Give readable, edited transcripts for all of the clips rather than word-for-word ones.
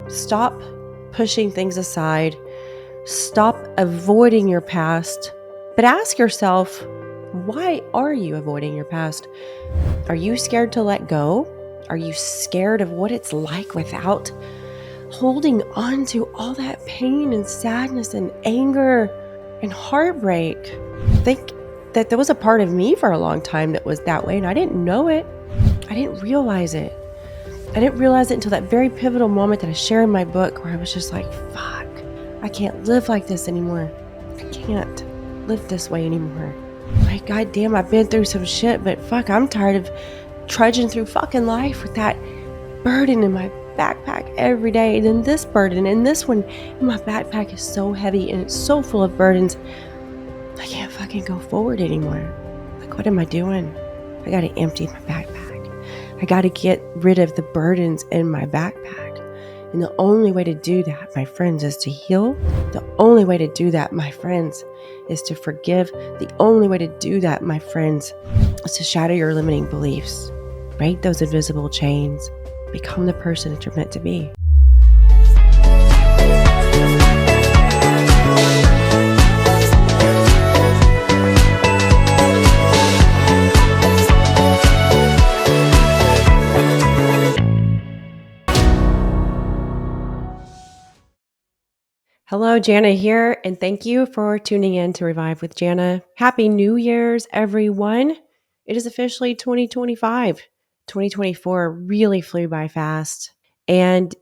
Stop pushing things aside. Stop avoiding your past. But ask yourself, why are you avoiding your past? Are you scared to let go? Are you scared of what it's like without holding on to all that pain and sadness and anger and heartbreak? I think that there was a part of me for a long time that was that way, and I didn't know it. I didn't realize it. I didn't realize it until that very pivotal moment that I share in my book, where I was just like, fuck, I can't live like this anymore. I can't live this way anymore. Like, goddamn, I've been through some shit, but fuck, I'm tired of trudging through fucking life with that burden in my backpack every day. And then this burden and this one in my backpack is so heavy and it's so full of burdens. I can't fucking go forward anymore. Like, what am I doing? I gotta empty my backpack. I gotta get rid of the burdens in my backpack. And the only way to do that, my friends, is to heal. The only way to do that, my friends, is to forgive. The only way to do that, my friends, is to shatter your limiting beliefs. Break those invisible chains. Become the person that you're meant to be. Hello, Janna here, and thank you for tuning in to Revive with Janna. Happy New Year's, everyone. It is officially 2025. 2024 really flew by fast. And,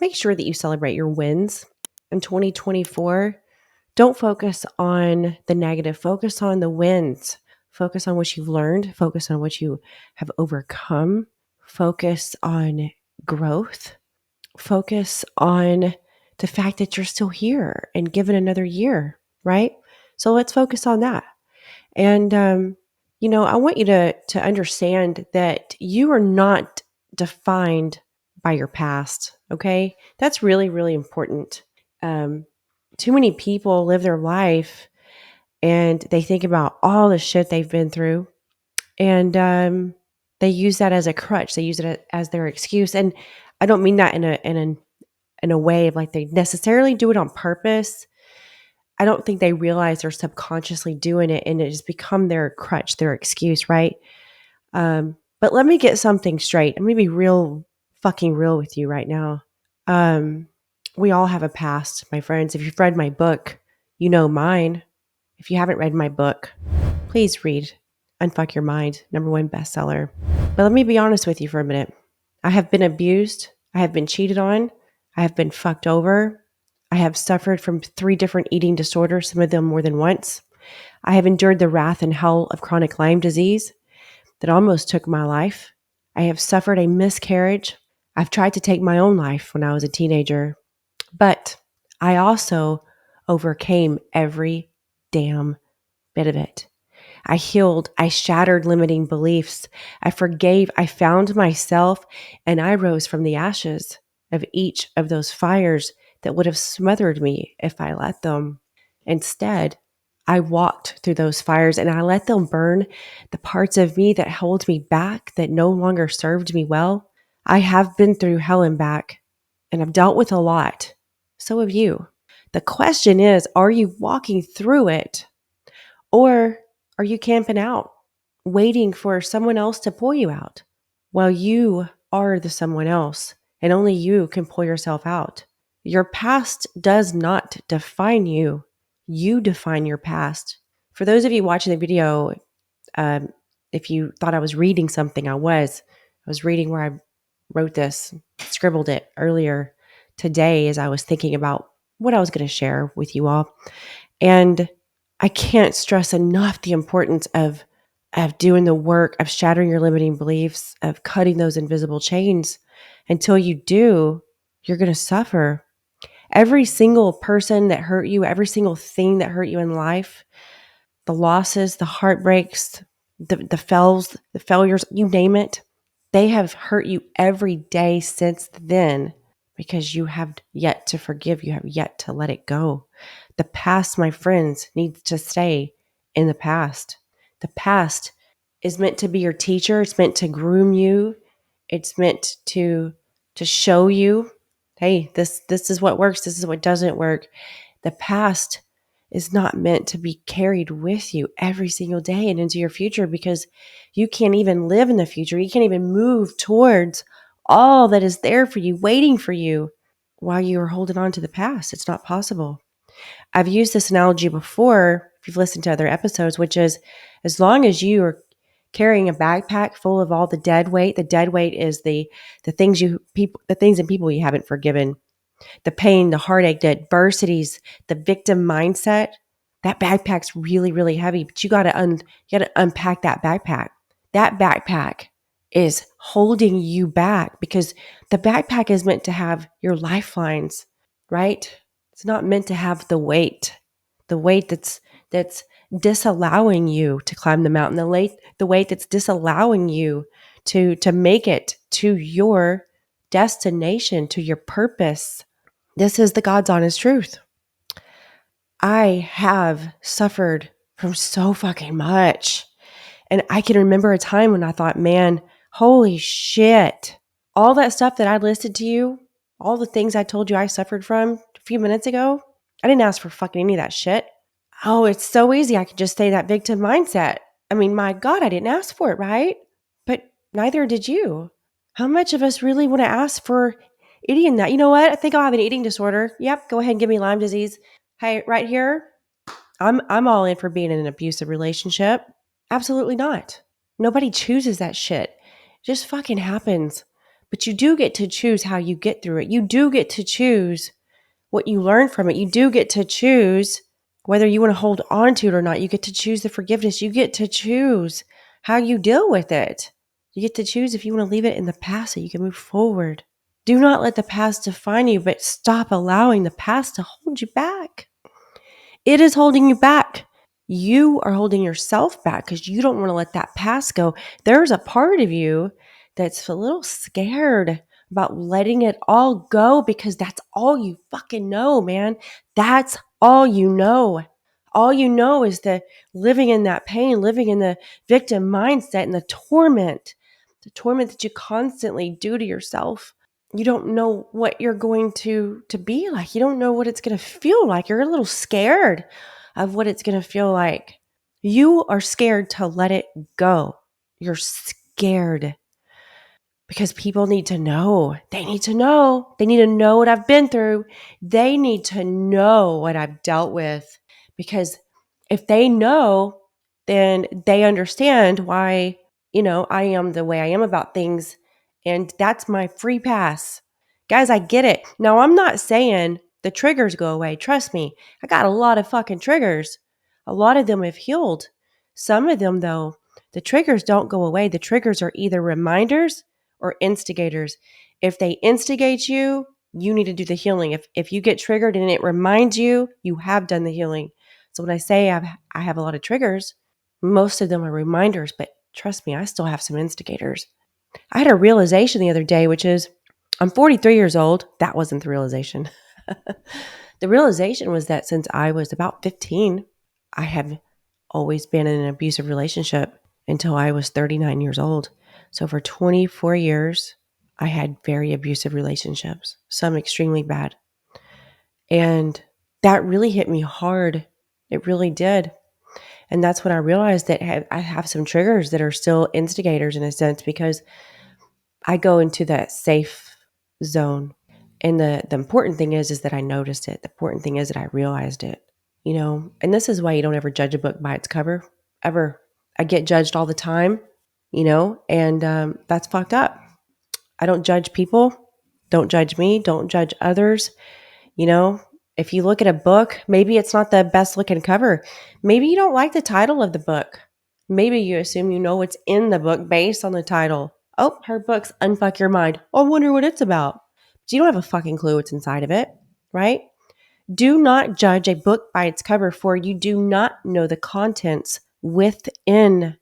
make sure that you celebrate your wins in 2024. Don't focus on the negative. Focus on the wins. Focus on what you've learned. Focus on what you have overcome. Focus on growth. Focus on the fact that you're still here and given another year, right? So let's focus on that. And, I want you to understand that you are not defined by your past, okay? That's really, really important. Too many people live their life and they think about all the shit they've been through, and they use that as a crutch. They use it as their excuse. And I don't mean that in a way of like they necessarily do it on purpose. I don't think they realize they're subconsciously doing it, and it has become their crutch, their excuse, right? But let me get something straight. I'm going to be fucking real with you right now. We all have a past, my friends. If you've read my book, you know mine. If you haven't read my book, please read Unfuck Your Mind, #1 bestseller. But let me be honest with you for a minute. I have been abused. I have been cheated on. I have been fucked over. I have suffered from 3 different eating disorders, some of them more than once. I have endured the wrath and hell of chronic Lyme disease that almost took my life. I have suffered a miscarriage. I've tried to take my own life when I was a teenager, but I also overcame every damn bit of it. I healed. I shattered limiting beliefs. I forgave. I found myself, and I rose from the ashes of each of those fires that would have smothered me if I let them. Instead, I walked through those fires and I let them burn the parts of me that held me back, that no longer served me well. I have been through hell and back, and I've dealt with a lot. So have you. The question is, are you walking through it, or are you camping out, waiting for someone else to pull you out? Well, you are the someone else, and only you can pull yourself out. Your past does not define you. You define your past. For those of you watching the video, if you thought I was reading something, I was reading where I wrote this, scribbled it earlier today as I was thinking about what I was going to share with you all. And I can't stress enough the importance of doing the work, of shattering your limiting beliefs, of cutting those invisible chains. Until you do, you're going to suffer. Every single person that hurt you, every single thing that hurt you in life, the losses, the heartbreaks, the failures, you name it, they have hurt you every day since then, because you have yet to forgive. You have yet to let it go. The past, my friends, needs to stay in the past. The past is meant to be your teacher. It's meant to groom you. It's meant to show you Hey, this is what works. This is what doesn't work. The past is not meant to be carried with you every single day and into your future, because you can't even live in the future. You can't even move towards all that is there for you, waiting for you while you are holding on to the past. It's not possible. I've used this analogy before, if you've listened to other episodes, which is as long as you are carrying a backpack full of all the dead weight is the things and people you haven't forgiven, the pain, the heartache, the adversities, the victim mindset. That backpack's really, really heavy, but you gotta unpack that backpack. That backpack is holding you back because the backpack is meant to have your lifelines, right? It's not meant to have the weight that's disallowing you to climb the mountain, the weight that's disallowing you to make it to your destination, to your purpose. This is the God's honest truth. I have suffered from so fucking much. And I can remember a time when I thought, man, holy shit. All that stuff that I listed to you, all the things I told you I suffered from a few minutes ago, I didn't ask for fucking any of that shit. Oh, it's so easy. I could just say that victim mindset. I mean, my God, I didn't ask for it, right? But neither did you. How much of us really want to ask for eating that? You know what? I think I'll have an eating disorder. Yep, go ahead and give me Lyme disease. Hey, right here, I'm all in for being in an abusive relationship. Absolutely not. Nobody chooses that shit. It just fucking happens. But you do get to choose how you get through it. You do get to choose what you learn from it. You do get to choose whether you want to hold on to it or not. You get to choose the forgiveness. You get to choose how you deal with it. You get to choose if you want to leave it in the past so you can move forward. Do not let the past define you, but stop allowing the past to hold you back. It is holding you back. You are holding yourself back because you don't want to let that past go. There's a part of you that's a little scared about letting it all go because that's all you fucking know, man. That's all you know. All you know is the living in that pain, living in the victim mindset and the torment that you constantly do to yourself. You don't know what you're going to be like. You don't know what it's going to feel like. You're a little scared of what it's going to feel like. You are scared to let it go. You're scared because people need to know. They need to know. They need to know what I've been through. They need to know what I've dealt with, because if they know, then they understand why, I am the way I am about things. And that's my free pass. Guys, I get it. Now, I'm not saying the triggers go away. Trust me. I got a lot of fucking triggers. A lot of them have healed. Some of them, though, the triggers don't go away. The triggers are either reminders or instigators. If they instigate you, you need to do the healing. If you get triggered and it reminds you, you have done the healing. So when I say I have a lot of triggers, most of them are reminders, but trust me, I still have some instigators. I had a realization the other day, which is I'm 43 years old. That wasn't the realization. The realization was that since I was about 15, I have always been in an abusive relationship until I was 39 years old. So for 24 years, I had very abusive relationships, some extremely bad. And that really hit me hard. It really did. And that's when I realized that I have some triggers that are still instigators in a sense, because I go into that safe zone. And the important thing is that I noticed it. The important thing is that I realized it, and this is why you don't ever judge a book by its cover, ever. I get judged all the time, and that's fucked up. I don't judge people. Don't judge me. Don't judge others. If you look at a book, maybe it's not the best looking cover. Maybe you don't like the title of the book. Maybe you assume you know what's in the book based on the title. Oh, her book's Unfuck Your Mind. I wonder what it's about. But you don't have a fucking clue what's inside of it, right? Do not judge a book by its cover, for you do not know the contents within.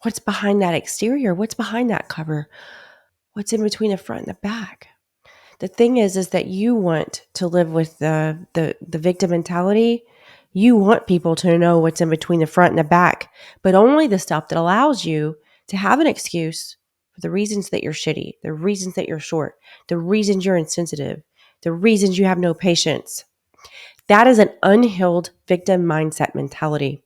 What's behind that exterior? What's behind that cover? What's in between the front and the back? The thing is that you want to live with the victim mentality. You want people to know what's in between the front and the back, but only the stuff that allows you to have an excuse for the reasons that you're shitty, the reasons that you're short, the reasons you're insensitive, the reasons you have no patience. That is an unhealed victim mindset mentality.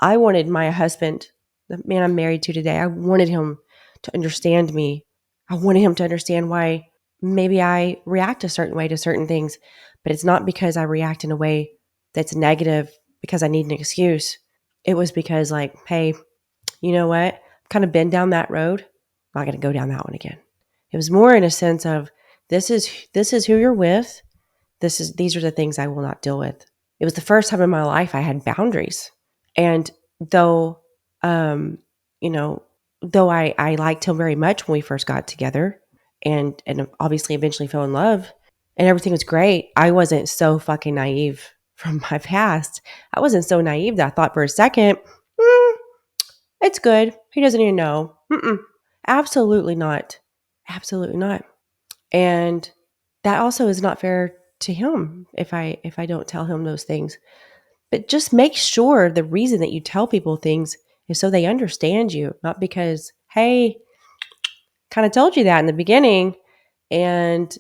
I wanted my husband, the man I'm married to today, I wanted him to understand me. I wanted him to understand why maybe I react a certain way to certain things, but it's not because I react in a way that's negative because I need an excuse. It was because like, hey, you know what? I've kind of been down that road. I'm not going to go down that one again. It was more in a sense of this is who you're with. These are the things I will not deal with. It was the first time in my life I had boundaries. And though, you know, though I liked him very much when we first got together and obviously eventually fell in love and everything was great, I wasn't so fucking naive from my past. I wasn't so naive that I thought for a second, it's good. He doesn't even know. Absolutely not. Absolutely not. And that also is not fair to him if I don't tell him those things. But just make sure the reason that you tell people things is so they understand you, not because, hey, kind of told you that in the beginning. And,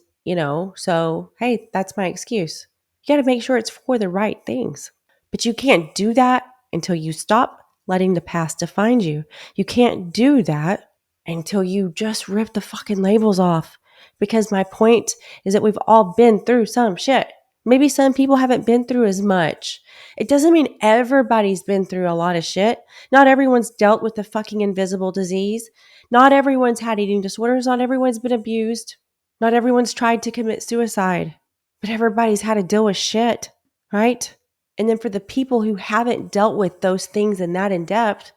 so, hey, that's my excuse. You got to make sure it's for the right things. But you can't do that until you stop letting the past define you. You can't do that until you just rip the fucking labels off. Because my point is that we've all been through some shit. Maybe some people haven't been through as much. It doesn't mean everybody's been through a lot of shit. Not everyone's dealt with the fucking invisible disease. Not everyone's had eating disorders. Not everyone's been abused. Not everyone's tried to commit suicide. But everybody's had to deal with shit, right? And then for the people who haven't dealt with those things in that in depth,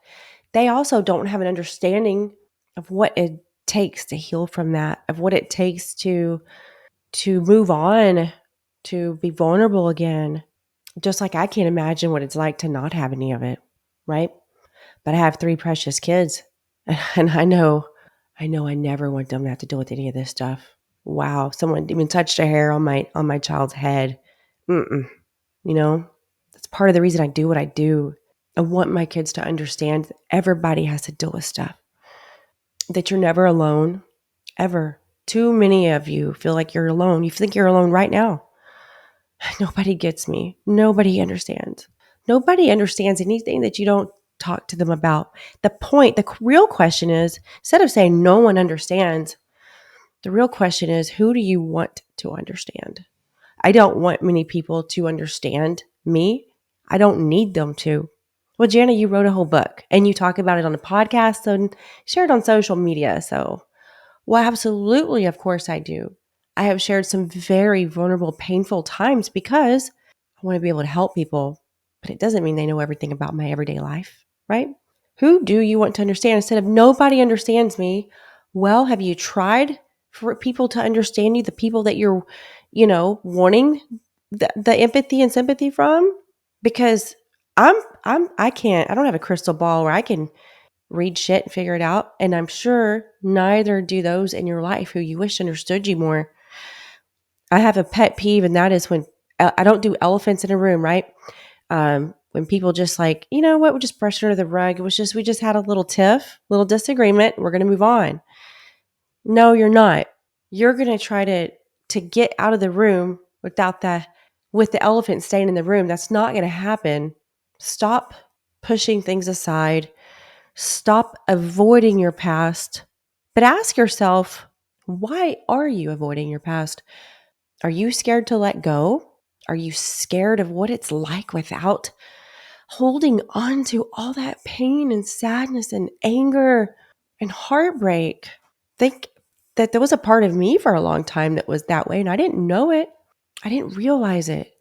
they also don't have an understanding of what it takes to heal from that, of what it takes to move on, to be vulnerable again. Just like I can't imagine what it's like to not have any of it, right? But I have 3 precious kids, and I know I never want them to have to deal with any of this stuff. Wow, someone even touched a hair on my child's head. That's part of the reason I do what I do. I want my kids to understand that everybody has to deal with stuff. That you're never alone, ever. Too many of you feel like you're alone. You think you're alone right now. Nobody gets me. Nobody understands. Nobody understands anything that you don't talk to them about. The real question is, instead of saying no one understands, the real question is, who do you want to understand? I don't want many people to understand me. I don't need them to. Well, Janna, you wrote a whole book and you talk about it on a podcast and share it on social media. So, well, absolutely, of course I do. I have shared some very vulnerable, painful times because I want to be able to help people, but it doesn't mean they know everything about my everyday life, right? Who do you want to understand? Instead of nobody understands me, well, have you tried for people to understand you, the people that you're, wanting the empathy and sympathy from? Because I don't have a crystal ball where I can read shit and figure it out. And I'm sure neither do those in your life who you wish understood you more. I have a pet peeve, and that is when I don't do elephants in a room, right? When people just like, you know what, we just brushed under the rug. We just had a little tiff, little disagreement. We're going to move on. No, you're not. You're going to try to get out of the room with the elephant staying in the room. That's not going to happen. Stop pushing things aside. Stop avoiding your past. But ask yourself, why are you avoiding your past? Are you scared to let go? Are you scared of what it's like without holding on to all that pain and sadness and anger and heartbreak? Think that there was a part of me for a long time that was that way, and I didn't know it. I didn't realize it.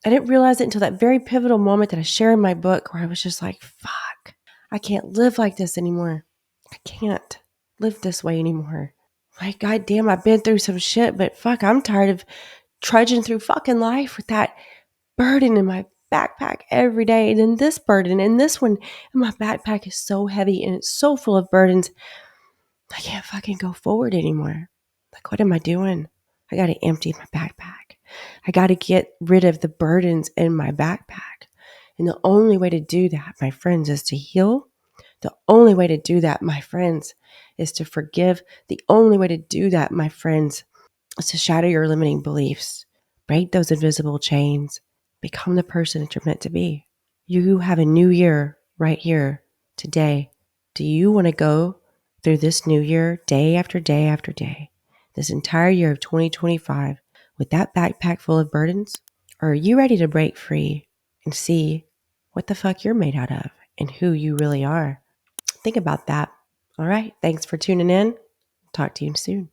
I didn't realize it until that very pivotal moment that I share in my book where I was just like, fuck, I can't live like this anymore. I can't live this way anymore. Like, goddamn, I've been through some shit, but fuck, I'm tired of trudging through fucking life with that burden in my backpack every day. And then this burden and this one in my backpack is so heavy and it's so full of burdens. I can't fucking go forward anymore. Like, what am I doing? I got to empty my backpack. I got to get rid of the burdens in my backpack. And the only way to do that, my friends, is to heal. The only way to do that, my friends, is to forgive. The only way to do that, my friends, It's to shatter your limiting beliefs, break those invisible chains, become the person that you're meant to be. You have a new year right here today. Do you want to go through this new year day after day after day, this entire year of 2025 with that backpack full of burdens? Or are you ready to break free and see what the fuck you're made out of and who you really are? Think about that. All right. Thanks for tuning in. Talk to you soon.